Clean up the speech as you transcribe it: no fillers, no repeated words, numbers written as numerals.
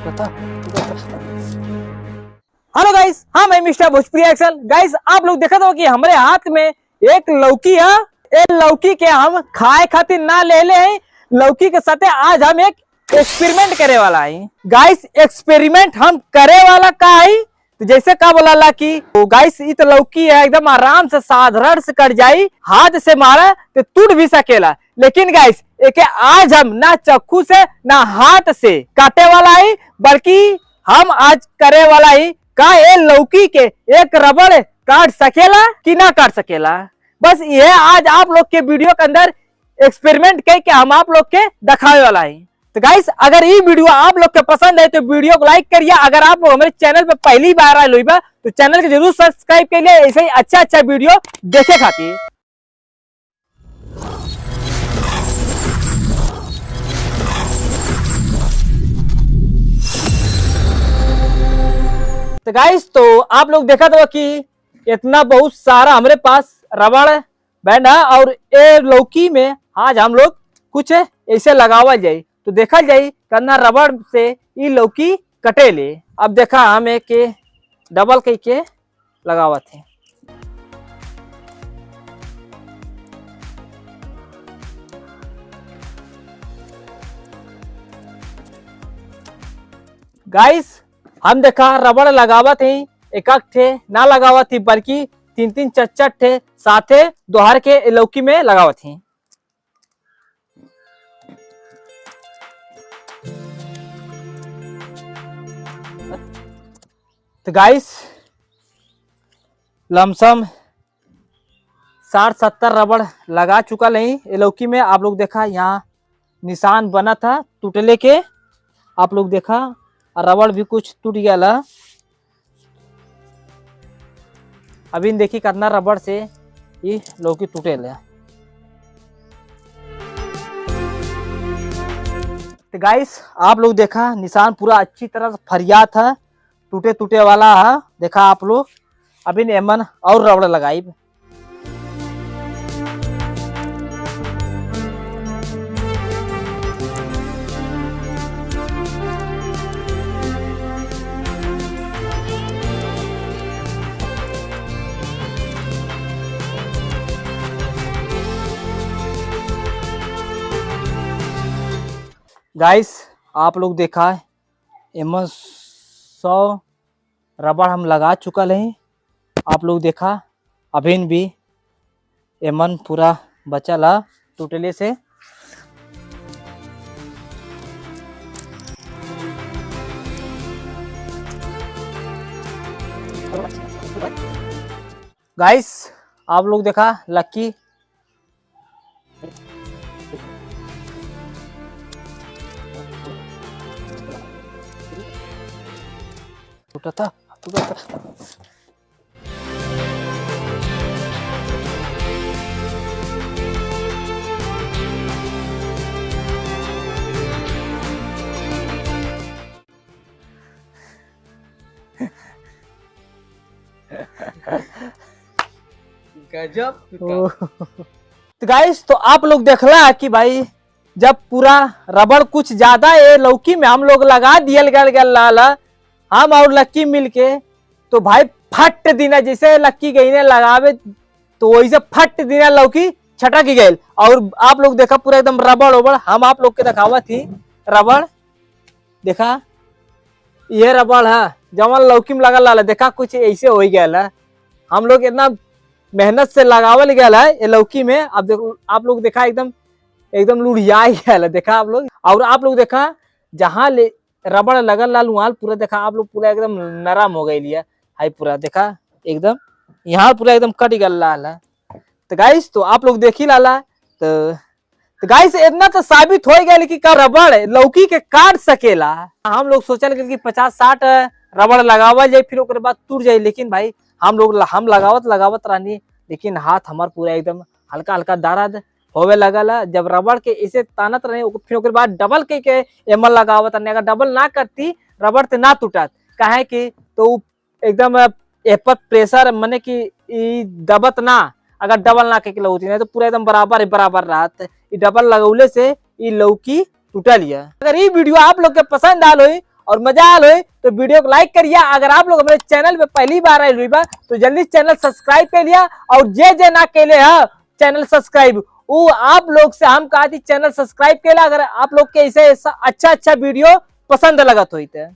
Hello guys, हाँ मैं mister Bhojpuri axle. Guys आप लोग देखा था कि हमारे हाथ में एक लौकी है। ये लौकी के हम खाए खातिर ना ले ले हैं। लौकी के साथ आज हम एक एक्सपेरिमेंट करे वाला है। गाइस एक्सपेरिमेंट हम करे वाला का है, तो जैसे का बोला कि तो गाइस ये तो लौकी है, एकदम आराम से साधारण से कट जाई, हाथ से मारा तो टूट भी सकेला। लेकिन गाइस एक आज हम ना चक्कू से ना हाथ से काटे वाला है, बल्कि हम आज करे वाला ही का ये लौकी के एक रबड़ काट सकेला कि ना काट सकेला। बस ये आज आप लोग के वीडियो के अंदर एक्सपेरिमेंट करके हम आप लोग के दिखाने वाला है। तो गाइस अगर ये वीडियो आप लोग के पसंद है तो वीडियो को लाइक करिए। अगर आप लोग हमारे चैनल पे पहली बार आए लोग तो चैनल को जरूर सब्सक्राइब करिए, ऐसे ही अच्छा वीडियो देखे खातिर। तो गाइस तो आप लोग देखा था कि इतना बहुत सारा हमारे पास रबड़ बैंड है, और ये लौकी में आज हम लोग कुछ ऐसे लगावा जाए तो देखा जाए करना रबड़ से ये लौकी कटे ले। अब देखा हम एक डबल के लगावा थे। गाइस हम देखा रबड़ लगावत है, एक ठे ना लगावत थी, बल्कि तीन तीन चार ठे साथे दोहर के लौकी में लगावत थी। तो गाइस लमसम 60-70 रबड़ लगा चुका नहीं लौकी में। आप लोग देखा यहाँ निशान बना था टूटले के, आप लोग देखा रबड़ भी कुछ टूट गया। अभी देखी कितना रबड़ से ये लौकी टूटे ले। तो गाइस आप लोग देखा निशान पूरा अच्छी तरह से फरिया था, टूटे टूटे वाला है। देखा आप लोग अभी एमन और रबड़ लगाई। गाइस आप लोग देखा एमन 100 रबड़ हम लगा चुका है। आप लोग देखा अभी भी एमन पूरा बचा ला टूटले से। गाइस आप लोग देखा लक्की टूटा था। गजब। तो गाइस तो आप लोग देखला कि भाई जब पूरा रबड़ कुछ ज्यादा ये लौकी में हम लोग लगा दियल गया हम और लक्की मिलके, तो भाई फट दिना जैसे लक्की गई ने लगावे तो वैसे फट दिना लौकी छटक गई। और आप लोग देखा पूरा एकदम रबड़ उबड़ हम आप लोग के दिखावा थी। रबड़ देखा ये रबड़ है जवन लौकी में लगा ला, देखा कुछ ऐसे हो गया। हम लोग इतना मेहनत से लगावल गया है ये लौकी में। अब देखो आप लोग देखा एकदम एकदम लुढ़िया गया देखा आप लोग। और आप लोग देखा जहाँ ले रबड़ लगल लाल वहां पूरा देखा आप लोग पूरा एकदम नरम हो गई लिया। हाई पूरा देखा एकदम यहाँ पूरा एकदम कट गया लाल। तो गाइस तो आप लोग देखी लाला तो गाइस इतना तो साबित हो गया कि का रबड़ लौकी के काट सकेला। हम लोग सोचल कि 50-60 रबड़ लगावल जाए फिर ओकरे बाद टूट जाए, लेकिन भाई हम लगावत रहनी, लेकिन हाथ हमार पूरा एकदम हल्का हल्का दर्द होवे लगल। जब रबड़ के इसे तानत रहे फिर ओकर बाद डबल के एमल लगावत रहे। अगर डबल ना करती रबड़ से ना टूटत, काहे कि तो एकदम एपर प्रेशर मने कि दबत ना। अगर डबल ना के लौकी नहीं तो पूरा एकदम बराबर रहत। डबल लगौले से ये लौकी टूटल है। अगर ये वीडियो आप लोग के पसंद आल हो और मजा आल हो तो वीडियो को लाइक करिए। अगर आप लोग हमारे चैनल पे पहली बार आए हुई बा तो जल्दी चैनल सब्सक्राइब कर लिया, और जे ना के लिए है चैनल सब्सक्राइब वो आप लोग से हम कहा थी चैनल सब्सक्राइब के लिए, अगर आप लोग के ऐसे अच्छा वीडियो पसंद लगत हुई थे।